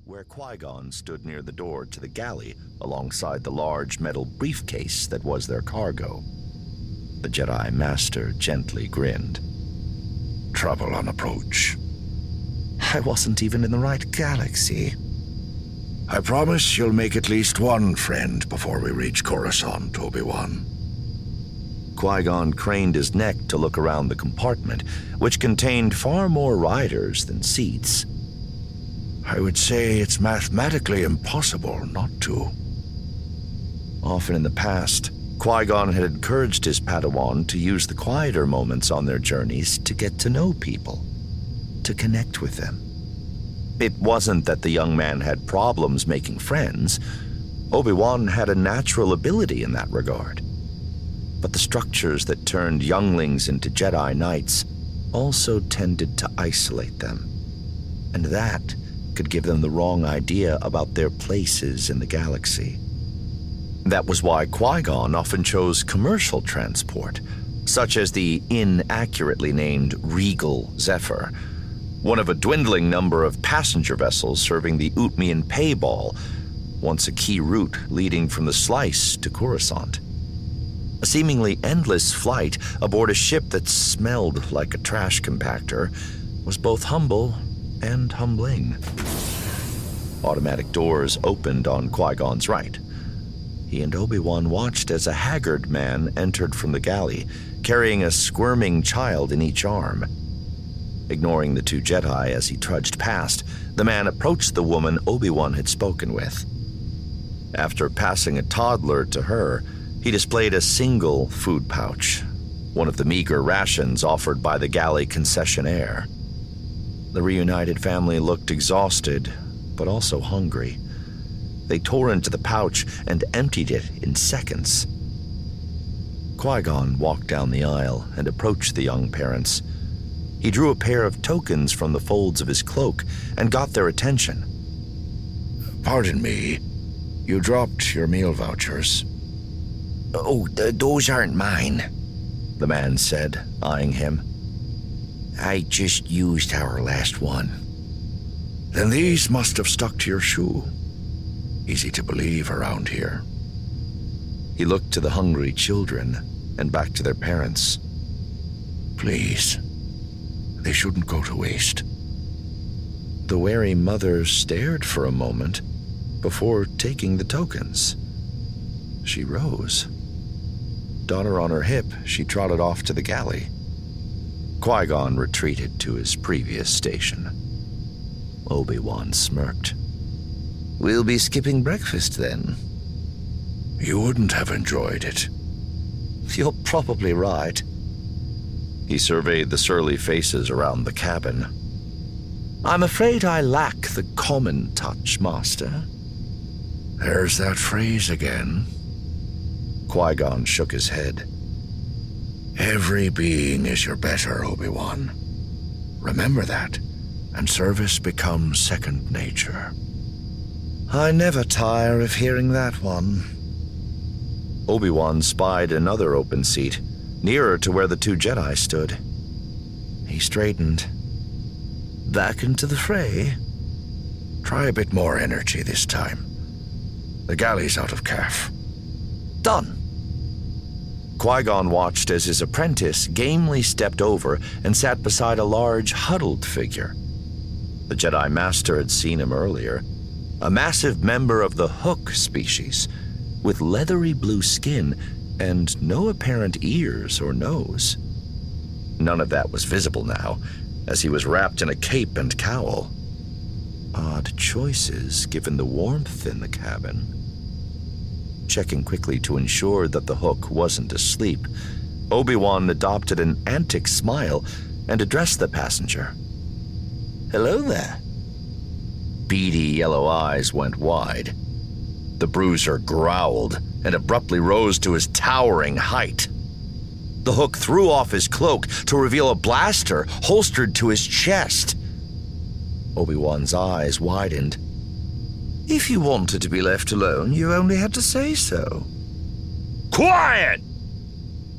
where Qui-Gon stood near the door to the galley alongside the large metal briefcase that was their cargo. The Jedi Master gently grinned. Trouble on approach. I wasn't even in the right galaxy. I promise you'll make at least one friend before we reach Coruscant, Obi-Wan. Qui-Gon craned his neck to look around the compartment, which contained far more riders than seats. I would say it's mathematically impossible not to. Often in the past, Qui-Gon had encouraged his Padawan to use the quieter moments on their journeys to get to know people, to connect with them. It wasn't that the young man had problems making friends. Obi-Wan had a natural ability in that regard. But the structures that turned younglings into Jedi Knights also tended to isolate them, and that could give them the wrong idea about their places in the galaxy. That was why Qui-Gon often chose commercial transport, such as the inaccurately named Regal Zephyr, one of a dwindling number of passenger vessels serving the Utmian Payball, once a key route leading from the Slice to Coruscant. A seemingly endless flight aboard a ship that smelled like a trash compactor was both humble and humbling. Automatic doors opened on Qui-Gon's right. He and Obi-Wan watched as a haggard man entered from the galley, carrying a squirming child in each arm. Ignoring the two Jedi as he trudged past, the man approached the woman Obi-Wan had spoken with. After passing a toddler to her, he displayed a single food pouch, one of the meager rations offered by the galley concessionaire. The reunited family looked exhausted, but also hungry. They tore into the pouch and emptied it in seconds. Qui-Gon walked down the aisle and approached the young parents. He drew a pair of tokens from the folds of his cloak and got their attention. Pardon me, you dropped your meal vouchers. Oh, those aren't mine, the man said, eyeing him. I just used our last one. Then these must have stuck to your shoe. Easy to believe around here. He looked to the hungry children and back to their parents. Please, they shouldn't go to waste. The wary mother stared for a moment before taking the tokens. She rose. Daughter on her hip, she trotted off to the galley. Qui-Gon retreated to his previous station. Obi-Wan smirked. We'll be skipping breakfast then. You wouldn't have enjoyed it. You're probably right. He surveyed the surly faces around the cabin. I'm afraid I lack the common touch, Master. There's that phrase again. Qui-Gon shook his head. Every being is your better, Obi-Wan. Remember that, and service becomes second nature. I never tire of hearing that one. Obi-Wan spied another open seat, nearer to where the two Jedi stood. He straightened. Back into the fray? Try a bit more energy this time. The galley's out of calf. Done. Qui-Gon watched as his apprentice gamely stepped over and sat beside a large, huddled figure. The Jedi Master had seen him earlier, a massive member of the Hook species, with leathery blue skin and no apparent ears or nose. None of that was visible now, as he was wrapped in a cape and cowl. Odd choices, given the warmth in the cabin. Checking quickly to ensure that the Hook wasn't asleep, Obi-Wan adopted an antic smile and addressed the passenger. Hello there. Beady yellow eyes went wide. The bruiser growled and abruptly rose to his towering height. The Hook threw off his cloak to reveal a blaster holstered to his chest. Obi-Wan's eyes widened. If you wanted to be left alone, you only had to say so. Quiet!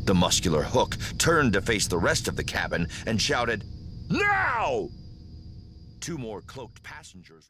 The muscular Hook turned to face the rest of the cabin and shouted, Now! Two more cloaked passengers